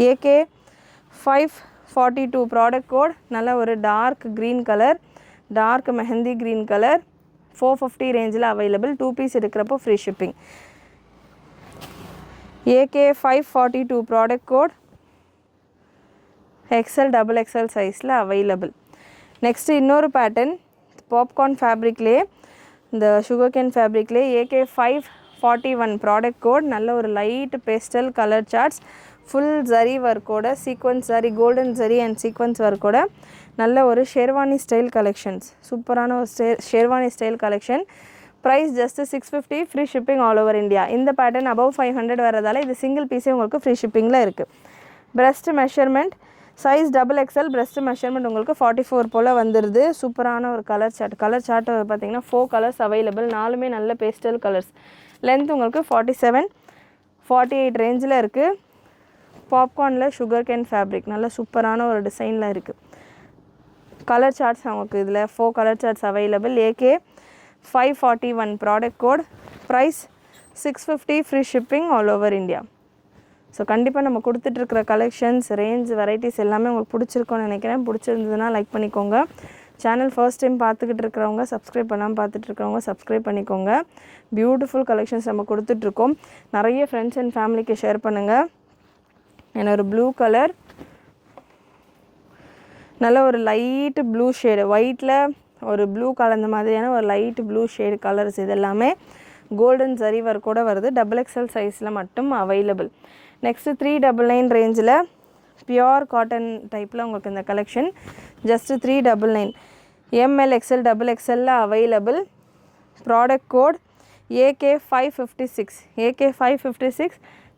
AK542 ப்ராடக்ட் கோட் நல்ல ஒரு dark green colour, dark mehndi green colour 450 ரேஞ்சில் அவைலபிள். 2 பீஸ் எடுக்கிறப்போ free shipping. AK542 product code XL XXL சைஸில் அவைலபிள். நெக்ஸ்ட்டு இன்னொரு பேட்டர்ன் பாப்கார்ன் ஃபேப்ரிக்லேயே இந்த சுகர் கேன் ஃபேப்ரிக்லேயே AK541 ப்ராடக்ட் கோட் நல்ல ஒரு light pastel colour charts, full zari ஒர்க்கோட sequins zari, golden zari and sequins ஒர்க்கோட நல்ல ஒரு ஷெர்வானி ஸ்டைல் கலெக்ஷன்ஸ். சூப்பரான ஒரு sherwani style collection. Price just 650 free shipping all over India. இந்த பேட்டர்ன் above 500 வரதால் இது சிங்கிள் பீஸே உங்களுக்கு ஃப்ரீ ஷிப்பிங்கில் இருக்குது. Breast measurement size XXL, breast measurement உங்களுக்கு 44 போல் வந்துடுது. சூப்பரான ஒரு கலர் சார்ட். கலர் சார்ட் பார்த்திங்கன்னா 4 கலர்ஸ் அவைலபிள். 4மே நல்ல பேஸ்டல் கலர்ஸ். லென்த் உங்களுக்கு 47 48 ரேஞ்சில் இருக்குது. பாப்கார்னில் சுகர் கேன் ஃபேப்ரிக் நல்ல சூப்பரான ஒரு டிசைனில் இருக்குது. கலர் சார்ட்ஸ் நமக்கு இதில் 4 colour charts available. AK 541 product code, price 650, free shipping all over India. So கண்டிப்பாக நம்ம கொடுத்துட்ருக்கிற கலெக்ஷன்ஸ், ரேஞ்ச், வெரைட்டிஸ் எல்லாமே உங்களுக்கு பிடிச்சிருக்கோன்னு நினைக்கிறேன். பிடிச்சிருந்ததுன்னா லைக் பண்ணிக்கோங்க. சேனல் ஃபர்ஸ்ட் டைம் பார்த்துக்கிட்டு இருக்கிறவங்க, சப்ஸ்கிரைப் பண்ணாமல் பார்த்துட்ருக்கிறவங்க சப்ஸ்கிரைப் பண்ணிக்கோங்க. பியூட்டிஃபுல் கலெக்ஷன்ஸ் நம்ம கொடுத்துட்ருக்கோம். நிறைய ஃப்ரெண்ட்ஸ் அண்ட் ஃபேமிலிக்கு ஷேர் பண்ணுங்கள். ஏன்னா ஒரு ப்ளூ கலர், நல்ல ஒரு லைட்டு ப்ளூ ஷேடு, ஒயிட்டில் ஒரு ப்ளூ கலந்த மாதிரியான ஒரு லைட்டு ப்ளூ ஷேடு கலர்ஸ். இது எல்லாமே கோல்டன் ஜரி ஒர்க் கூட வருது. XXL சைஸில் மட்டும் அவைலபிள். நெக்ஸ்ட்டு 399 ரேஞ்சில் பியோர் காட்டன் டைப்பில் உங்களுக்கு இந்த collection just 399. ML XL XXL available. Product code AK556. AK556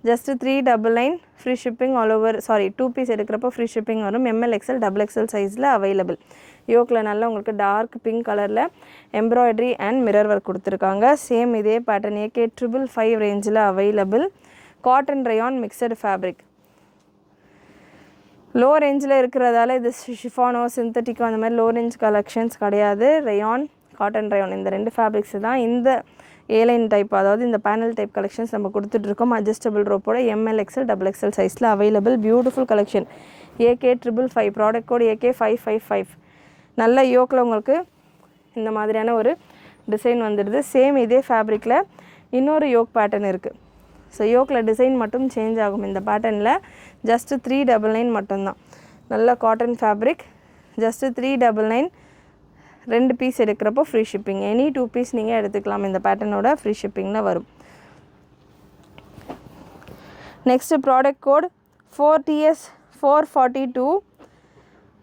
just 399, free shipping all over. 2 piece எடுக்கிறப்போ ஃப்ரீ ஷிப்பிங் வரும். ML XL XXL சைஸில் அவைலபிள். யோக்கில் நல்லா உங்களுக்கு டார்க் பிங்க் கலரில் எம்ப்ராய்டரி அண்ட் மிரர் ஒர்க் கொடுத்துருக்காங்க. சேம் இதே பேட்டர்ன் AK555 ரேஞ்சில் available. Cotton rayon mixed fabric. Low ரேஞ்சில் இருக்கிறதால இது ஷிஃபானோ சிந்தட்டிக்கோ அந்த மாதிரி லோ ரேஞ்ச் கலெக்ஷன்ஸ் கிடையாது. ரயான், காட்டன் ரயான் இந்த 2 ஃபேப்ரிக்ஸ் தான் இந்த ஏலைன் டைப், அதாவது இந்த பேனல் டைப் கலெக்ஷன்ஸ் நம்ம கொடுத்துட்ருக்கோம். அட்ஜஸ்டபிள் ரோப்போட ML XL XXL சைஸில் available. Beautiful collection. AK555 product code AK555. நல்ல யோக்கில் உங்களுக்கு இந்த மாதிரியான ஒரு டிசைன் வந்துடுது. சேம் இதே ஃபேப்ரிக்கில் இன்னொரு யோக் பேட்டர்ன் இருக்குது. ஸோ யோக்கில் டிசைன் மட்டும் சேஞ்ச் ஆகும். இந்த பேட்டர்னில் ஜஸ்ட்டு 399 மட்டும்தான். நல்ல காட்டன் ஃபேப்ரிக், ஜஸ்ட்டு 399. 2 பீஸ் எடுக்கிறப்போ ஃப்ரீ ஷிப்பிங். எனி 2 பீஸ் நீங்கள் எடுத்துக்கலாம். இந்த பேட்டர்னோட ஃப்ரீ ஷிப்பிங்கில் வரும். Next product code 4TS442.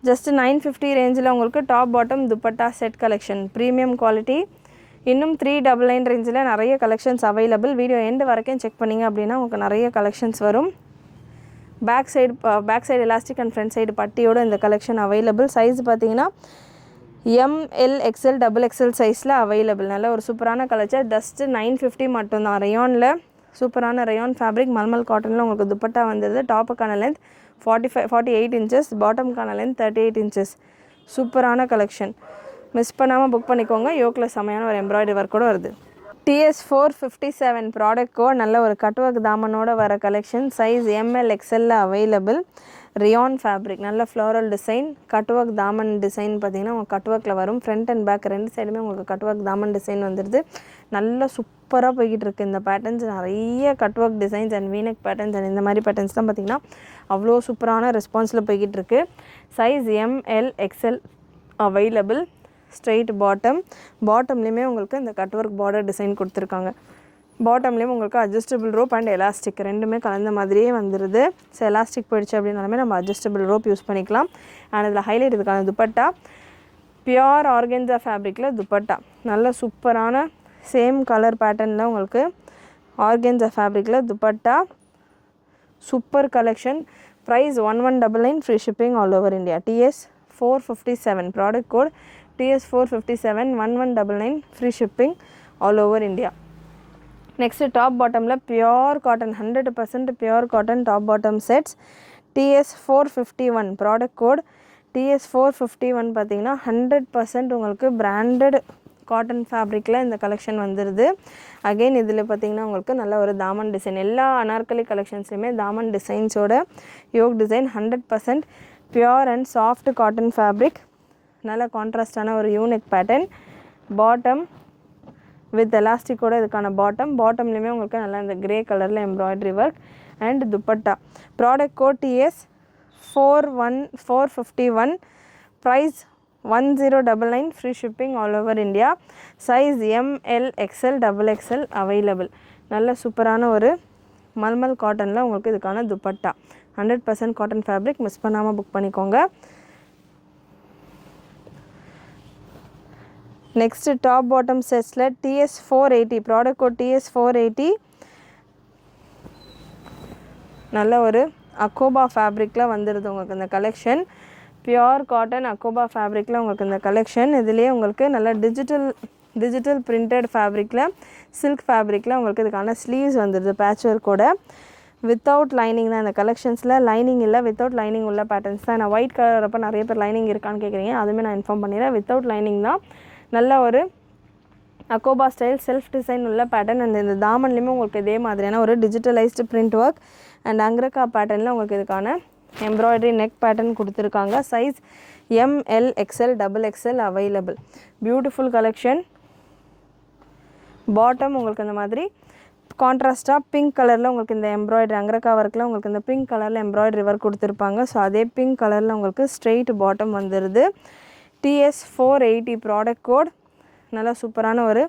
Just 950 ரேஞ்சில் உங்களுக்கு top bottom dupatta set collection, premium quality. இன்னும் 399 ரேஞ்சில் நிறைய கலெக்ஷன்ஸ் அவைலபிள். வீடியோ எண்டு வரைக்கும் செக் பண்ணிங்க அப்படின்னா உங்களுக்கு நிறைய கலெக்ஷன்ஸ் வரும். Back side elastic and front side பட்டியோட இந்த கலெக்ஷன் அவைலபிள். சைஸ் பார்த்தீங்கன்னா ML XL XXL சைஸில் அவைலபிள். நல்ல ஒரு சூப்பரான கலெக்ஷன். ஜஸ்ட்டு 950 மட்டும்தான். ரயானில் சூப்பரான ரயான் ஃபேப்ரிக், மல்மல் காட்டனில் உங்களுக்கு துப்பட்டா வந்துடுது. டாப்புக்கான லென்த் 48 இன்ச்சஸ், பாட்டமுக்கான லென்த் 38 இன்ச்சஸ். சூப்பரான கலெக்ஷன். மிஸ் பண்ணாமல் புக் பண்ணிக்கோங்க. யோக்கில் செமையான ஒரு எம்ப்ராய்டரி ஒர்க் கூட வருது. TS457 product code. நல்ல ஒரு கட் ஒர்க் தாமனோட வர collection. Size ML XL available. Rayon fabric, நல்ல ஃப்ளோரல் டிசைன். கட் ஒர்க் தாமன் டிசைன் பார்த்தீங்கன்னா உங்களுக்கு கட் ஒர்க்கில் வரும். ஃப்ரண்ட் அண்ட் பேக் 2 சைடுமே உங்களுக்கு கட் ஒர்க் தாமன் டிசைன் வந்துடுது. நல்ல சூப்பராக போய்கிட்டு இருக்குது இந்த பேட்டர்ன்ஸ். நிறைய கட் ஒர்க் டிசைன்ஸ் அண்ட் வீனக் பேட்டர்ன்ஸ் அண்ட் இந்த மாதிரி பேட்டர்ன்ஸ் தான் பார்த்திங்கன்னா அவ்வளோ சூப்பரான ரெஸ்பான்ஸில் போய்கிட்டு இருக்குது. Size ML XL available. Straight பாட்டம்லேயுமே உங்களுக்கு இந்த கட் ஒர்க் பார்டர் டிசைன் கொடுத்துருக்காங்க. பாட்டம்லேயும் உங்களுக்கு அட்ஜஸ்டபிள் ரோப் அண்ட் எலாஸ்டிக் ரெண்டுமே கலந்த மாதிரியே வந்துடுது. ஸோ எலாஸ்டிக் போயிடுச்சு அப்படின்னாலுமே நம்ம அட்ஜஸ்டபிள் ரோப் யூஸ் பண்ணிக்கலாம். அண்ட் இதில் ஹைலைட் இதுக்கான துப்பட்டா பியோர் ஆர்கென்சா ஃபேப்ரிக்கில் துப்பட்டா. நல்ல சூப்பரான சேம் கலர் பேட்டர்னில் உங்களுக்கு ஆர்கென்சா ஃபேப்ரிக்கில் dupatta. Super collection. Price 1199, free shipping all over India. TS457 product code TS457 1199, free shipping all over India. Next top பாட்டமில் pure cotton 100% pure cotton top bottom sets. TS451 product code TS451 பார்த்தீங்கன்னா 100% உங்களுக்கு பிராண்டட் காட்டன் ஃபேப்ரிக்கில் இந்த கலெக்ஷன் வந்துடுது. அகெயின் இதில் பார்த்திங்கன்னா உங்களுக்கு நல்ல ஒரு தாமன் டிசைன். எல்லா அனார்கலி கலெக்ஷன்ஸுமே தாமன் டிசைன்ஸோட yoke design. 100% pure and soft cotton fabric. நல்ல கான்ட்ராஸ்டான ஒரு யூனிக் பேட்டர்ன். பாட்டம் வித் எலாஸ்டிக்கோட இதுக்கான பாட்டம்லேயுமே உங்களுக்கு நல்லா இந்த கிரே கலரில் embroidery work and dupatta. Product code TS451, price 1099, free shipping all over India. Size ML XL XXL available. நல்ல சூப்பரான ஒரு மல்மல் காட்டனில் உங்களுக்கு இதுக்கான துப்பட்டா. 100% cotton fabric. மிஸ் பண்ணாமல் புக் பண்ணிக்கோங்க. நெக்ஸ்ட்டு டாப் பாட்டம் செட்ஸில் TS480 ப்ராடக்ட் கோட் TS480. நல்ல ஒரு அக்கோபா ஃபேப்ரிக்கில் வந்துடுது உங்களுக்கு இந்த கலெக்ஷன். பியோர் காட்டன் அக்கோபா ஃபேப்ரிக்கில் உங்களுக்கு இந்த கலெக்ஷன். இதுலேயே உங்களுக்கு நல்ல டிஜிட்டல் டிஜிட்டல் பிரிண்டட் ஃபேப்ரிக்கில் சில்க் ஃபேப்ரிக்கில் உங்களுக்கு இதுக்கான ஸ்லீவ்ஸ் வந்துடுது பேட்ச் ஒர்க்கோட வித்தவுட் லைனிங் தான் இந்த கலெக்ஷன்ஸில் லைனிங் இல்லை வித்தவுட் லைனிங் உள்ள பேட்டர்ன்ஸ் தான் நான் ஒயிட் கலர் அப்போ நிறைய பேர் லைனிங் இருக்கான்னு கேட்குறீங்க அதுவுமே நான் இன்ஃபார்ம் பண்ணிடுறேன் வித்தவுட் லைனிங் தான் நல்ல ஒரு அக்கோபா ஸ்டைல் செல்ஃப் டிசைன் உள்ள பேட்டர்ன் அண்ட் இந்த தாமன்லேயுமே உங்களுக்கு இதே மாதிரியான ஒரு டிஜிட்டலைஸ்டு பிரிண்ட் ஒர்க் அண்ட் அங்ரக்கா பேட்டர்னில் உங்களுக்கு இதுக்கான எம்ப்ராய்டரி நெக் பேட்டர்ன் கொடுத்துருக்காங்க size ML XL XXL available beautiful collection bottom உங்களுக்கு இந்த மாதிரி கான்ட்ராஸ்ட்டாக பிங்க் கலரில் உங்களுக்கு இந்த எம்ப்ராய்டரி அங்ரக்கா ஒர்க்கில் உங்களுக்கு இந்த பிங்க் கலரில் எம்ப்ராய்டரி ஒர்க் கொடுத்துருப்பாங்க ஸோ அதே பிங்க் கலரில் உங்களுக்கு ஸ்ட்ரெயிட் பாட்டம் வந்துடுது TS 480 ப்ராடக்ட் கோட் நல்லா சூப்பரான ஒரு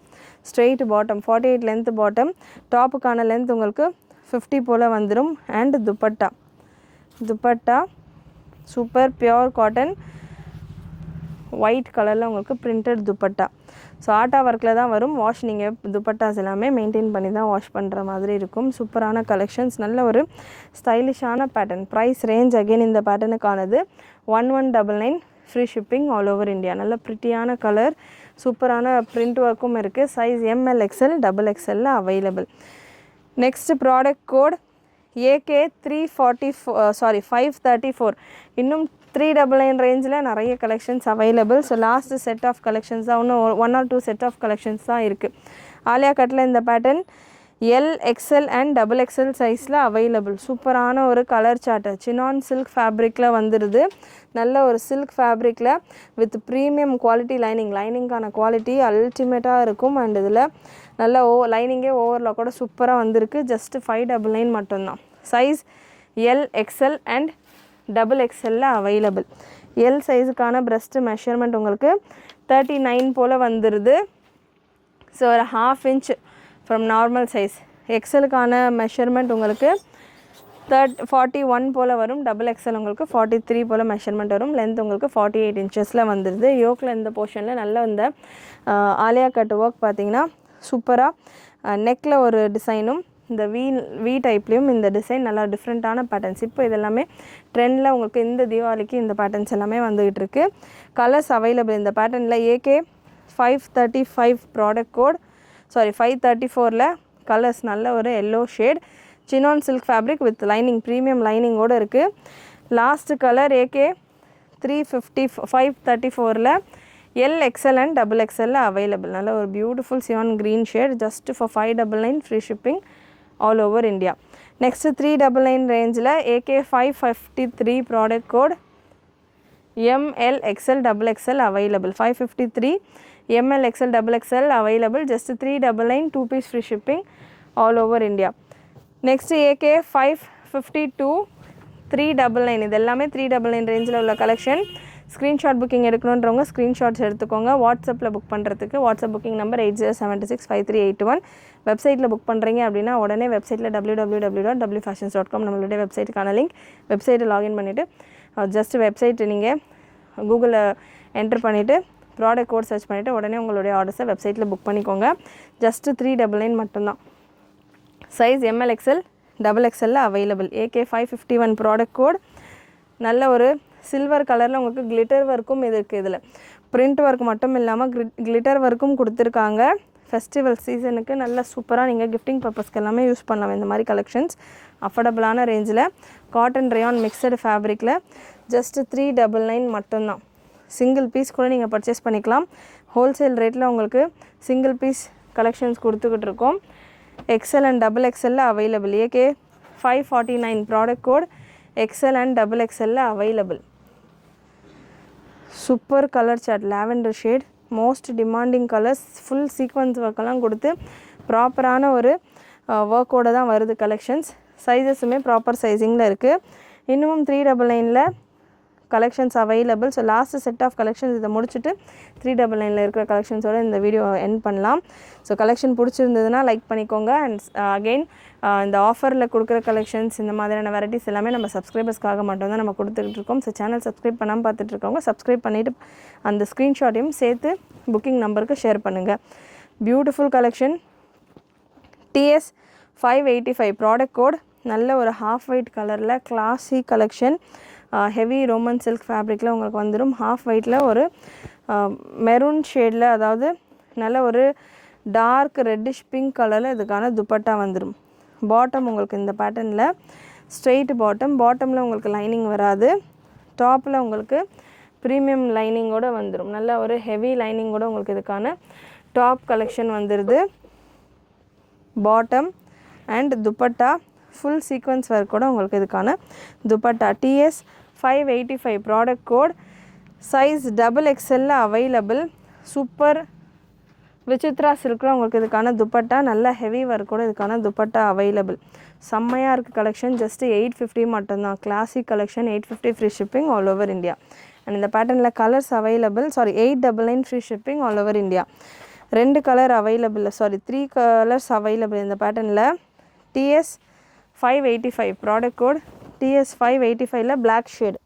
ஸ்ட்ரெயிட் பாட்டம் 48 லென்த் பாட்டம் டாப்புக்கான லென்த் உங்களுக்கு 50 போல் வந்துடும் and dupatta super pure cotton white கலரில் உங்களுக்கு பிரிண்டட் துப்பட்டா ஸோ ஆட்டா ஒர்க்கில் தான் வரும் வாஷ் நீங்கள் துப்பட்டாஸ் எல்லாமே மெயின்டைன் பண்ணி தான் வாஷ் பண்ணுற மாதிரி இருக்கும் சூப்பரான கலெக்ஷன்ஸ் நல்ல ஒரு ஸ்டைலிஷான பேட்டர்ன் ப்ரைஸ் ரேஞ்ச் அகெயின் இந்த பேட்டர்னுக்கானது 1199 free shipping all over India நல்ல ப்ரிட்டியான கலர் சூப்பரான பிரிண்ட் ஒர்க்கும் இருக்குது size ML XL XXL available next product code AK 534 இன்னும் 399 ரேஞ்சில் நிறைய collections available so last set of collections தான் இன்னும் 1 or 2 செட் ஆஃப் கலெக்ஷன்ஸ் தான் இருக்குது ஆலியா கட்டில் இந்த pattern L XL and XXL சைஸில் அவைலபிள் சூப்பரான ஒரு கலர் சார்ட்டு சினான் சில்க் ஃபேப்ரிக்கில் வந்துடுது நல்ல ஒரு சில்க் ஃபேப்ரிக்கில் வித் ப்ரீமியம் குவாலிட்டி லைனிங்கான குவாலிட்டி அல்டிமேட்டாக இருக்கும் அண்ட் இதில் நல்ல லைனிங்கே ஓவரில் கூட சூப்பராக வந்திருக்கு ஜஸ்ட் 599 மட்டும்தான் size L XL and XXL available L சைஸுக்கான பிரஸ்ட் மெஷர்மெண்ட் உங்களுக்கு 39 போல் வந்துடுது ஸோ ஒரு 1/2 inch ஃப்ரம் நார்மல் சைஸ் எக்ஸலுக்கான மெஷர்மெண்ட் உங்களுக்கு 41 போல் வரும் XXL உங்களுக்கு 43 போல் மெஷர்மெண்ட் வரும் லென்த் உங்களுக்கு 48 inches வந்துடுது யோக்கில் இந்த போர்ஷனில் நல்ல இந்த ஆலியா கட் ஒர்க் பார்த்தீங்கன்னா சூப்பராக நெக்கில் ஒரு டிசைனும் இந்த வி டைப்லேயும் இந்த டிசைன் நல்லா டிஃப்ரெண்ட்டான பேட்டர்ன்ஸ் இப்போ இதெல்லாமே ட்ரெண்டில் உங்களுக்கு இந்த தீபாவளிக்கு இந்த பேட்டர்ன்ஸ் எல்லாமே வந்துகிட்டு இருக்கு கலர்ஸ் அவைலபிள் இந்த பேட்டர்னில் AK 535 ப்ராடக்ட் கோட் 534ல் கலர்ஸ் நல்ல ஒரு yellow shade chinon silk fabric with lining premium லைனிங்கோடு இருக்குது லாஸ்ட் கலர் AK 534ல் L XL and XXL available நல்ல ஒரு beautiful cyan green shade just for 599 free shipping all over India next 399 ரேஞ்சில் AK 553 product code ML XL XXL available 553 ML XL XXL available just 399 2 piece free shipping all over India next AK 552 399 இதெல்லாமே 399 ரேஞ்சில் உள்ள கலெக்ஷன் ஸ்க்ரீன்ஷாட் புக்கிங் எடுக்கணுன்றவங்க ஸ்க்ரீன்ஷாட்ஸ் எடுத்துக்கோங்க வாட்ஸ்அப்பில் புக் பண்ணுறதுக்கு வாட்ஸ்அப் புக்கிங் நம்பர் 80765381 வெப்சைட்டில் புக் பண்ணுறீங்க அப்படின்னா உடனே வெப்சைட்டில் www.wfashions.com நம்மளுடைய வெப்சைட்டுக்கான லிங்க் வெப்சைட்டை லாகின் பண்ணிவிட்டு ஜஸ்ட் வெப்சைட் நீங்கள் கூகுளில் என்டர் பண்ணிவிட்டு ப்ராடக்ட் கோட் சர்ச் பண்ணிவிட்டு உடனே உங்களுடைய ஆர்டர்ஸை வெப்சைட்டில் புக் பண்ணிக்கோங்க ஜஸ்ட்டு 399 மட்டும்தான் size ML XL XXL available AK 551 product code நல்ல ஒரு சில்வர் கலரில் உங்களுக்கு கிளிட்டர் ஒர்க்கும் இருக்குது இதில் பிரிண்ட் ஒர்க் மட்டும் இல்லாமல் கிளிட்டர் ஒர்க்கும் கொடுத்துருக்காங்க ஃபெஸ்டிவல் சீசனுக்கு நல்ல சூப்பராக நீங்கள் கிஃப்டிங் பர்பஸ்க்கு எல்லாமே யூஸ் பண்ணலாம் இந்த மாதிரி கலெக்ஷன்ஸ் அஃபோர்டபுளான ரேஞ்சில் காட்டன் ரயான் மிக்சடு ஃபேப்ரிக்கில் ஜஸ்ட் 399 மட்டும்தான் சிங்கிள் பீஸ் கூட நீங்கள் பர்ச்சேஸ் பண்ணிக்கலாம் ஹோல்சேல் ரேட்டில் உங்களுக்கு சிங்கிள் பீஸ் கலெக்ஷன்ஸ் கொடுத்துக்கிட்டு இருக்கோம் XL and XXL available AK 549 product code XL and XXL available super colour chart lavender shade most demanding colours full sequins ஒர்க்கெல்லாம் கொடுத்து ப்ராப்பரான ஒரு ஒர்க்கோடு தான் வருது கலெக்ஷன்ஸ் சைஸஸுமே ப்ராப்பர் சைஸிங்கில் இருக்குது இன்னமும் 399ல் collections available so last set of collections இதை முடிச்சுட்டு 399ல் இருக்கிற கலெக்ஷன்ஸோடு இந்த வீடியோ எண்ட் பண்ணலாம் ஸோ கலெக்ஷன் பிடிச்சிருந்ததுன்னா லைக் பண்ணிக்கோங்க அண்ட் அகெயின் இந்த ஆஃபரில் கொடுக்குற கலெக்ஷன்ஸ் இந்த மாதிரியான வெரைட்டிஸ் எல்லாமே நம்ம சப்ஸ்கிரைபர்ஸ்க்காக மட்டும் தான் நம்ம கொடுத்துக்கிட்டு இருக்கோம் ஸோ சேனல் சப்ஸ்கிரைப் பண்ணாமல் பார்த்துட்ருக்கவங்க சப்ஸ்கிரைப் பண்ணிவிட்டு அந்த ஸ்க்ரீன்ஷாட்டையும் சேர்த்து புக்கிங் நம்பருக்கு ஷேர் பண்ணுங்கள் beautiful collection TS 585 product code நல்ல ஒரு ஹாஃப் ஒயிட் கலரில் classy collection heavy roman silk ஃபேப்ரிக்கில் உங்களுக்கு வந்துடும் ஹாஃப் ஒயிட்டில் ஒரு மெரூன் ஷேடில் அதாவது நல்ல ஒரு டார்க் ரெட்டிஷ் பிங்க் கலரில் இதுக்கான துப்பட்டா வந்துடும். பாட்டம் உங்களுக்கு இந்த பேட்டர்னில் ஸ்ட்ரெயிட் பாட்டமில் உங்களுக்கு லைனிங் வராது. டாப்பில் உங்களுக்கு ப்ரீமியம் லைனிங்கோடு வந்துடும். நல்ல ஒரு ஹெவி லைனிங்கோடு உங்களுக்கு இதுக்கான டாப் கலெக்ஷன் வந்துடுது. Bottom and dupatta full sequins ஒர்க்கோட உங்களுக்கு இதுக்கான dupatta. TS 585 product code. Size XXL available. Super Vichitra சில்கில் உங்களுக்கு இதுக்கான துப்பட்டா நல்ல ஹெவி ஒர்க்கோட இதுக்கான துப்பட்டா அவைலபிள். செம்மையாக இருக்குது கலெக்ஷன். ஜஸ்ட் 850 மட்டும்தான். Classic collection 850 free shipping all over India. And இந்த பேட்டர்னில் colours available. 899 free shipping all over India. 2 colour available. 3 colours available இந்த பேட்டர்னில். TS 585 product code. TS 585ல் black shade.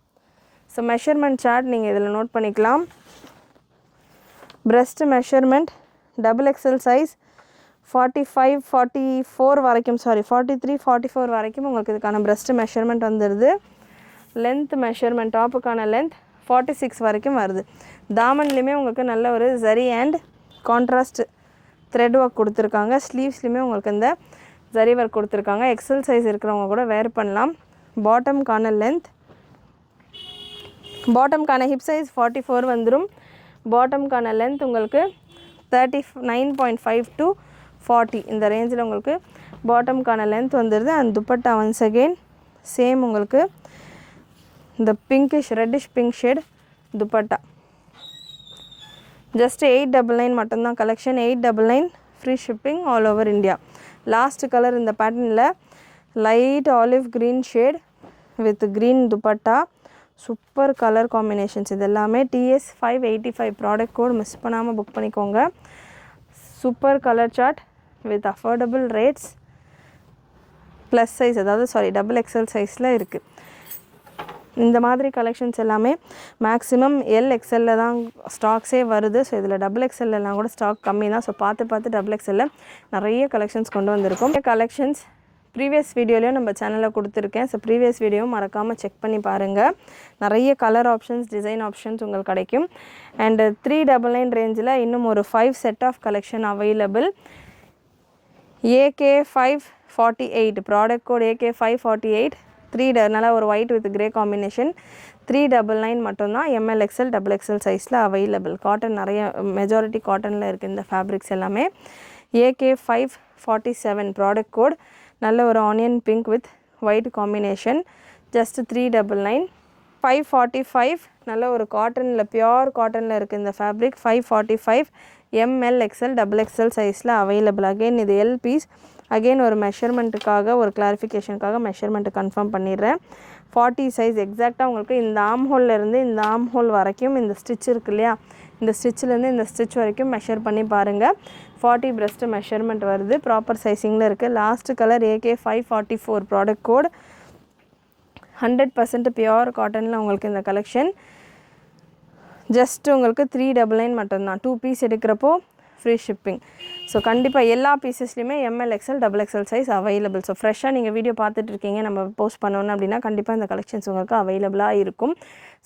So measurement chart நீங்கள் இதில் நோட் பண்ணிக்கலாம். பிரஸ்ட் மெஷர்மெண்ட் XXL சைஸ் 45 44 வரைக்கும் 43 44 வரைக்கும் உங்களுக்கு இதுக்கான பிரஸ்ட் மெஷர்மெண்ட் வந்துடுது. லென்த் மெஷர்மெண்ட் டாப்புக்கான லென்த் 46 வரைக்கும் வருது. தாமன்லேயுமே உங்களுக்கு நல்ல ஒரு zari and contrast thread work கொடுத்துருக்காங்க. ஸ்லீவ்ஸ்லையுமே உங்களுக்கு இந்த ஜரி ஒர்க் கொடுத்துருக்காங்க. எக்ஸல் சைஸ் இருக்கிறவங்க கூட வேர் பண்ணலாம். பாட்டம்கான லென்த் பாட்டம்கான ஹிப் சைஸ் 44 வந்துடும். பாட்டம்கான லென்த் உங்களுக்கு 39.5 to 40 இந்த ரேஞ்சில் உங்களுக்கு பாட்டம்கான லென்த் வந்துடுது. And dupatta once again same உங்களுக்கு இந்த pinkish reddish pink shade dupatta. Just 899 மட்டும்தான் collection. 899 free shipping all over India. Last colour இந்த பேட்டர்னில் light olive green shade with green dupatta. Super colour combinations இது எல்லாமே. TS 585 ப்ராடக்ட் கோட் மிஸ் பண்ணாமல் புக் பண்ணிக்கோங்க. Super colour chart with affordable rates. Plus size அதாவது XXL சைஸில் இருக்குது. இந்த மாதிரி கலெக்ஷன்ஸ் எல்லாமே மேக்ஸிமம் LXL தான் ஸ்டாக்ஸே வருது. ஸோ இதில் XXL எல்லாம் கூட ஸ்டாக் கம்மி தான். ஸோ பார்த்து XXL நிறைய கலெக்ஷன்ஸ் கொண்டு வந்திருக்கும். கலெக்ஷன்ஸ் ப்ரீவியஸ் வீடியோலையும் நம்ம சேனலில் கொடுத்துருக்கேன். ஸோ ப்ரீவியஸ் வீடியோவும் மறக்காமல் செக் பண்ணி பாருங்கள். நிறைய கலர் ஆப்ஷன்ஸ் டிசைன் ஆப்ஷன்ஸ் உங்களுக்கு கிடைக்கும். அண்டு 399 ரேஞ்சில் இன்னும் ஒரு 5 set of collection available. AK 548 product code AK 548 நல்லா ஒரு ஒயிட் வித் கிரே காம்பினேஷன். 399 மட்டும்தான். ML XL XXL சைஸில் அவைலபிள். காட்டன் நிறைய மெஜாரிட்டி காட்டனில் இருக்குது இந்த ஃபேப்ரிக்ஸ் எல்லாமே. AK 547 product code. நல்ல ஒரு onion pink with white combination. Just 399. 545 நல்ல ஒரு காட்டனில் பியோர் காட்டனில் இருக்குது இந்த ஃபேப்ரிக். 545 ML XL XXL சைஸில் அவைலபிள். அகெயின் இது L பீஸ். அகெயின் ஒரு மெஷர்மெண்ட்டுக்காக ஒரு கிளாரிஃபிகேஷனுக்காக மெஷர்மெண்ட்டு கன்ஃபார்ம் பண்ணிடுறேன். 40 சைஸ் எக்ஸாக்டாக உங்களுக்கு இந்த ஆம் ஹோல்லேருந்து இந்த ஆம் ஹோல் வரைக்கும் இந்த ஸ்டிச் இருக்கு இல்லையா, இந்த ஸ்டிச்சிலேருந்து இந்த ஸ்டிச் வரைக்கும் மெஷர் பண்ணி பாருங்கள். 40 பிரஸ்ட் மெஷர்மெண்ட் வருது. ப்ராப்பர் சைஸிங்கில் இருக்குது. Last colour AK 544 product code. 100% pure காட்டனில் உங்களுக்கு இந்த கலெக்ஷன். ஜஸ்ட் உங்களுக்கு 399 மட்டும்தான். 2 பீஸ் எடுக்கிறப்போ ஃப்ரீ ஷிப்பிங். ஸோ கண்டிப்பாக எல்லா பீசஸ்லையுமே ML XL XXL size available. So ஃப்ரெஷ்ஷாக நீங்கள் வீடியோ பார்த்துட்டு இருக்கீங்க, நம்ம போஸ்ட் பண்ணணும் அப்படின்னா கண்டிப்பாக இந்த கலெக்ஷன்ஸ் உங்களுக்கு அவைலபிளாக இருக்கும்.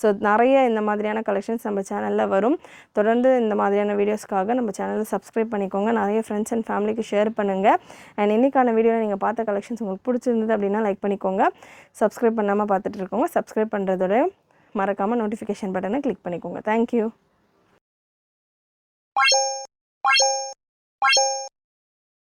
ஸோ நிறைய இந்த மாதிரியான கலெக்ஷன்ஸ் நம்ம சேனலில் வரும். தொடர்ந்து இந்த மாதிரியான வீடியோஸ்க்காக நம்ம சேனலை சப்ஸ்கிரைப் பண்ணிக்கோங்க. நிறைய ஃப்ரெண்ட்ஸ் அண்ட் ஃபேமிலிக்கு ஷேர் பண்ணுங்கள். அண்ட் இன்றைக்கான வீடியோவில் நீங்கள் பார்த்த கலெக்ஷன்ஸ் உங்களுக்கு பிடிச்சிருந்தது அப்படின்னா லைக் பண்ணிக்கோங்க. சப்ஸ்கிரைப் பண்ணாமல் பார்த்துட்டு இருக்கோங்க. சப்ஸ்கிரைப் பண்ணுறதோட மறக்காமல் நோட்டிஃபிகேஷன் பட்டனை கிளிக் பண்ணிக்கோங்க. தேங்க்யூ.